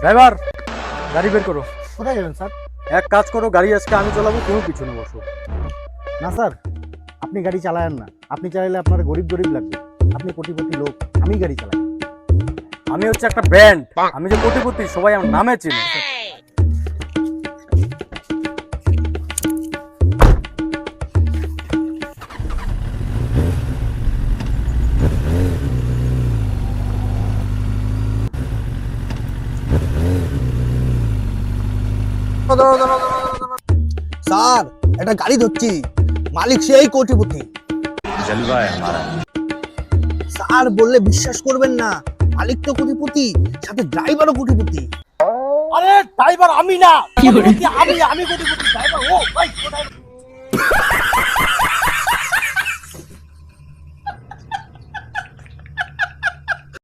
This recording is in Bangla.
ড্রাইভার, গাড়ি বের করো। কোথায় যাবেন স্যার? এক কাজ করো, গাড়ি আজকে আমি চালাবো, তুমি পিছনে বসো। না স্যার, আপনি গাড়ি চালায়েন না। আপনি চালাইলে আপনার গরিব গরিব লাগবে। আপনি কোটিপতি লোক, আমি গাড়ি চালাই। আমি হচ্ছে একটা ব্র্যান্ড, আমি যে কোটিপতি সবাই আমার নামে চিনি। স্যার, একটা গাড়ি ধরছি, মালিক সেই কোটিপতি। जलवा है हमारा। স্যার বললে বিশ্বাস করবেন না, মালিক তো কোটিপতি, সাথে ড্রাইভারও কোটিপতি। আরে ড্রাইভার আমি না, কোটিপতি আমি কোটিপতি, ড্রাইভার ও ভাই।